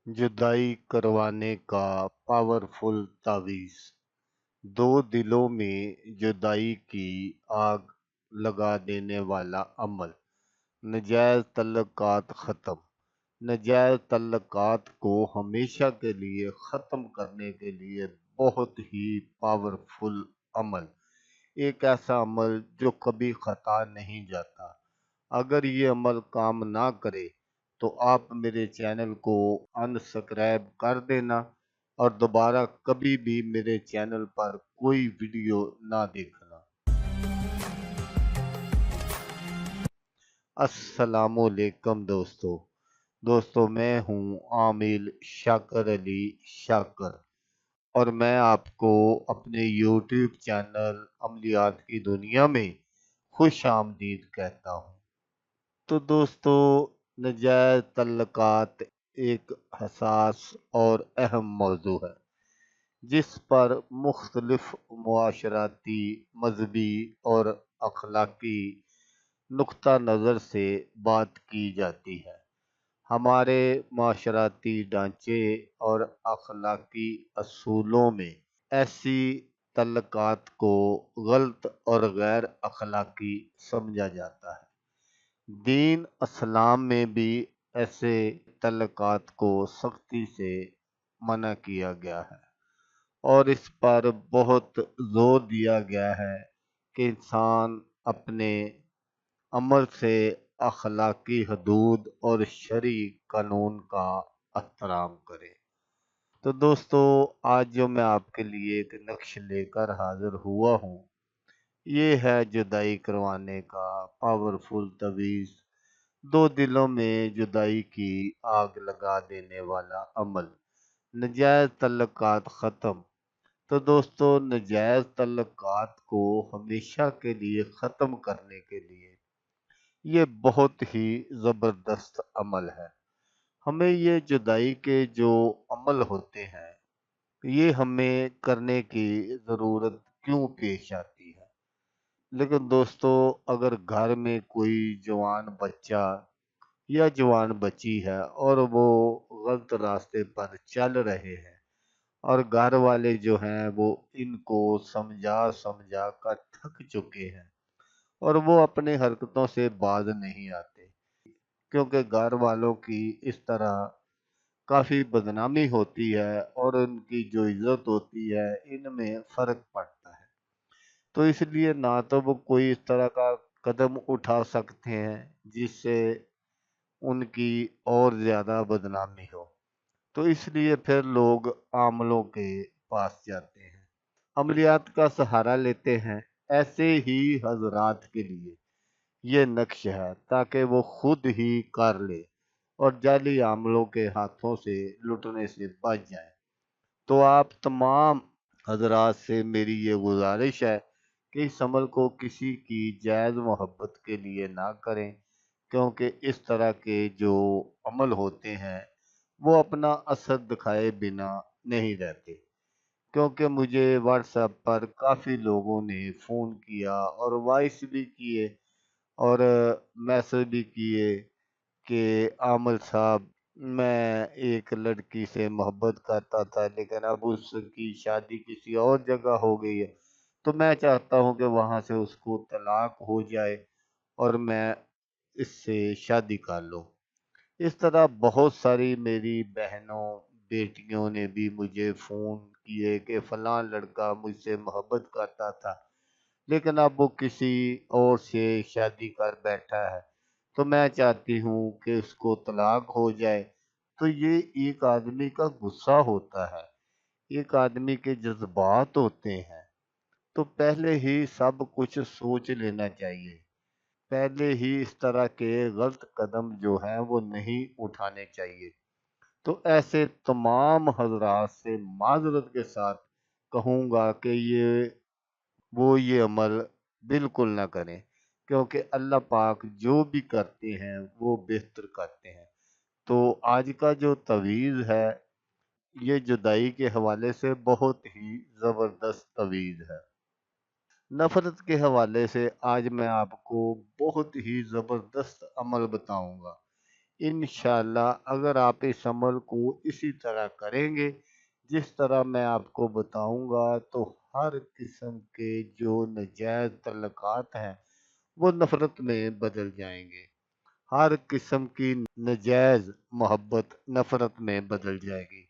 जुदाई करवाने का पावरफुल तावीज़। दो दिलों में जुदाई की आग लगा देने वाला अमल। नजायज़ तल्लुकात ख़त्म। नजायज़ तल्लुकात को हमेशा के लिए ख़त्म करने के लिए बहुत ही पावरफुल अमल, एक ऐसा अमल जो कभी ख़ता नहीं जाता। अगर ये अमल काम ना करे तो आप मेरे चैनल को अनसब्सक्राइब कर देना और दोबारा कभी भी मेरे चैनल पर कोई वीडियो ना देखना। अस्सलामुअलैकुम दोस्तों मैं हूं आमिल शाकर अली शाकर और मैं आपको अपने यूट्यूब चैनल अमलियात की दुनिया में खुश आमदीद कहता हूं। तो दोस्तों, नाजायज़ तल्लुकात एक हसास और अहम मौजू है जिस पर मुख्तलिफ मुआशराती, मजहबी और अखलाकी नुक्ता नज़र से बात की जाती है। हमारे माशराती ढांचे और अखलाकी असूलों में ऐसी तल्लुकात को गलत और गैर अखलाकी समझा जाता है। दीन इस्लाम में भी ऐसे तल्लुकात को सख्ती से मना किया गया है और इस पर बहुत जोर दिया गया है कि इंसान अपने अमल से अखलाकी हदूद और शरई कानून का एहतराम करे। तो दोस्तों, आज जो मैं आपके लिए एक नक्श लेकर हाजिर हुआ हूँ, ये है जुदाई करवाने का पावरफुल तवीज़। दो दिलों में जुदाई की आग लगा देने वाला अमल। नजायज़ तल्लुकात ख़त्म। तो दोस्तों, नजायज़ तल्लुकात को हमेशा के लिए ख़त्म करने के लिए ये बहुत ही ज़बरदस्त अमल है। हमें ये जुदाई के जो अमल होते हैं, ये हमें करने की ज़रूरत क्यों पेश आती है? लेकिन दोस्तों, अगर घर में कोई जवान बच्चा या जवान बच्ची है और वो गलत रास्ते पर चल रहे हैं और घर वाले जो हैं वो इनको समझा समझा कर थक चुके हैं और वो अपनी हरकतों से बाज नहीं आते, क्योंकि घर वालों की इस तरह काफ़ी बदनामी होती है और उनकी जो इज्जत होती है इनमें फ़र्क पड़ता है। तो इसलिए ना तो वो कोई इस तरह का कदम उठा सकते हैं जिससे उनकी और ज़्यादा बदनामी हो, तो इसलिए फिर लोग आमलों के पास जाते हैं, अमलियात का सहारा लेते हैं। ऐसे ही हजरात के लिए ये नक्श है ताकि वो खुद ही कर ले और जाली आमलों के हाथों से लुटने से बच जाए। तो आप तमाम हजरात से मेरी ये गुजारिश है कि इस अमल को किसी की जायज़ मोहब्बत के लिए ना करें, क्योंकि इस तरह के जो अमल होते हैं वो अपना असर दिखाए बिना नहीं रहते। क्योंकि मुझे व्हाट्सएप पर काफ़ी लोगों ने फ़ोन किया और वॉइस भी किए और मैसेज भी किए कि आमिर साहब, मैं एक लड़की से मोहब्बत करता था लेकिन अब उसकी शादी किसी और जगह हो गई है, तो मैं चाहता हूँ कि वहाँ से उसको तलाक हो जाए और मैं इससे शादी कर लूँ। इस तरह बहुत सारी मेरी बहनों, बेटियों ने भी मुझे फ़ोन किए कि फ़लाँ लड़का मुझसे मोहब्बत करता था लेकिन अब वो किसी और से शादी कर बैठा है, तो मैं चाहती हूँ कि उसको तलाक हो जाए। तो ये एक आदमी का गुस्सा होता है, एक आदमी के जज्बात होते हैं, तो पहले ही सब कुछ सोच लेना चाहिए। पहले ही इस तरह के गलत कदम जो हैं वो नहीं उठाने चाहिए। तो ऐसे तमाम हजरात से माजरत के साथ कहूँगा कि ये अमल बिल्कुल ना करें, क्योंकि अल्लाह पाक जो भी करते हैं वो बेहतर करते हैं। तो आज का जो तवीज़ है ये जुदाई के हवाले से बहुत ही ज़बरदस्त तवीज़ है। नफ़रत के हवाले से आज मैं आपको बहुत ही ज़बरदस्त अमल बताऊंगा। इंशाल्लाह अगर आप इस अमल को इसी तरह करेंगे जिस तरह मैं आपको बताऊंगा, तो हर किस्म के जो नाजायज तल्लुकात हैं वो नफरत में बदल जाएंगे। हर किस्म की नाजायज मोहब्बत नफरत में बदल जाएगी।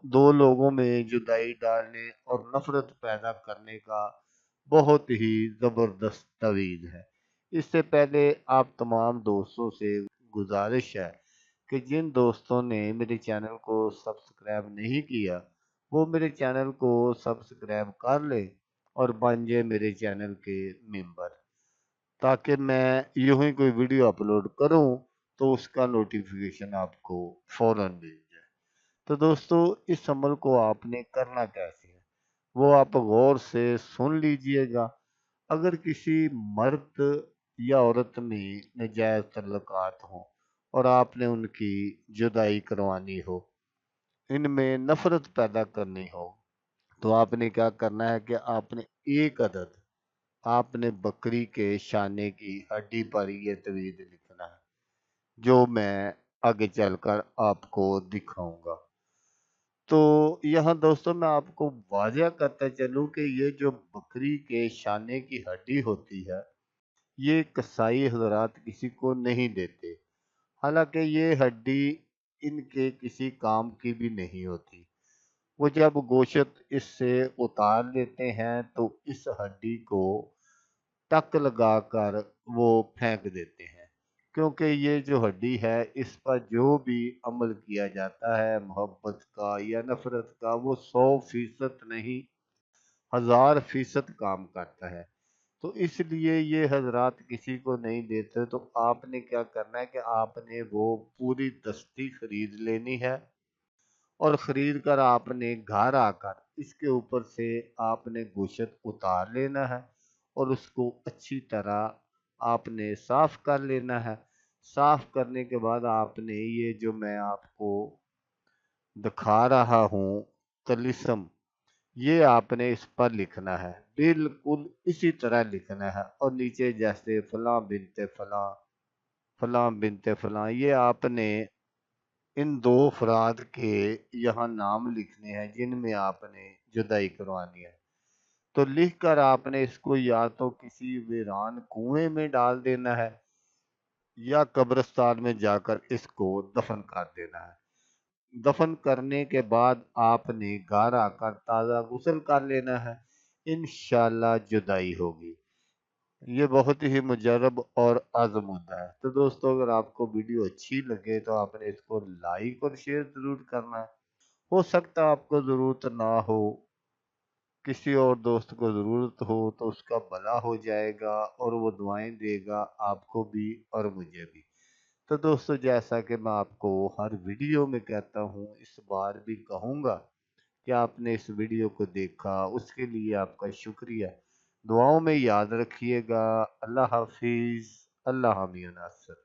दो लोगों में जुदाई डालने और नफरत पैदा करने का बहुत ही जबरदस्त तवीज है। इससे पहले आप तमाम दोस्तों से गुजारिश है कि जिन दोस्तों ने मेरे चैनल को सब्सक्राइब नहीं किया, वो मेरे चैनल को सब्सक्राइब कर ले और बन जाए मेरे चैनल के मेंबर, ताकि मैं यूं ही कोई वीडियो अपलोड करूं तो उसका नोटिफिकेशन आपको फौरन मिल जाए। तो दोस्तों, इस अमल को आपने करना कैसे है वो आप गौर से सुन लीजिएगा। अगर किसी मर्द या औरत में नाजायज तल्लुकात हों और आपने उनकी जुदाई करवानी हो, इनमें नफरत पैदा करनी हो, तो आपने क्या करना है कि आपने एक अदद आपने बकरी के शाने की हड्डी पर ये तवीज लिखना है, जो मैं आगे चलकर आपको दिखाऊंगा। तो यहाँ दोस्तों मैं आपको वाज़ह करता चलूँ कि ये जो बकरी के शाने की हड्डी होती है, ये कसाई हजरात किसी को नहीं देते। हालांकि ये हड्डी इनके किसी काम की भी नहीं होती। वो जब गोश्त इससे उतार लेते हैं तो इस हड्डी को टक लगाकर वो फेंक देते हैं, क्योंकि ये जो हड्डी है इस पर जो भी अमल किया जाता है मोहब्बत का या नफरत का, वो 100% नहीं 1000% काम करता है। तो इसलिए ये हजरात किसी को नहीं देते। तो आपने क्या करना है कि आपने वो पूरी दस्ती खरीद लेनी है और खरीद कर आपने घर आकर इसके ऊपर से आपने गोश्त उतार लेना है और उसको अच्छी तरह आपने साफ कर लेना है। साफ करने के बाद आपने ये जो मैं आपको दिखा रहा हूँ तलिस्म, ये आपने इस पर लिखना है, बिल्कुल इसी तरह लिखना है। और नीचे जैसे फलां बिनते फलां, फलां बिनते फलां, ये आपने इन दो अफराद के यहाँ नाम लिखने हैं जिनमें आपने जुदाई करवानी है। तो लिख कर आपने इसको या तो किसी वीरान कुएं में डाल देना है या कब्रिस्तान में जाकर इसको दफन कर देना है। दफन करने के बाद आपने घर आकर ताज़ा गुस्ल कर लेना है। इंशाल्लाह जुदाई होगी। ये बहुत ही मुजरब और आजमूदा है। तो दोस्तों, अगर आपको वीडियो अच्छी लगे तो आपने इसको लाइक और शेयर जरूर करना है। हो सकता है आपको ज़रूरत ना हो, किसी और दोस्त को ज़रूरत हो, तो उसका भला हो जाएगा और वो दुआएं देगा आपको भी और मुझे भी। तो दोस्तों, जैसा कि मैं आपको हर वीडियो में कहता हूँ, इस बार भी कहूँगा कि आपने इस वीडियो को देखा उसके लिए आपका शुक्रिया। दुआओं में याद रखिएगा। अल्लाह हाफिज़। अल्लाह हामी नासर।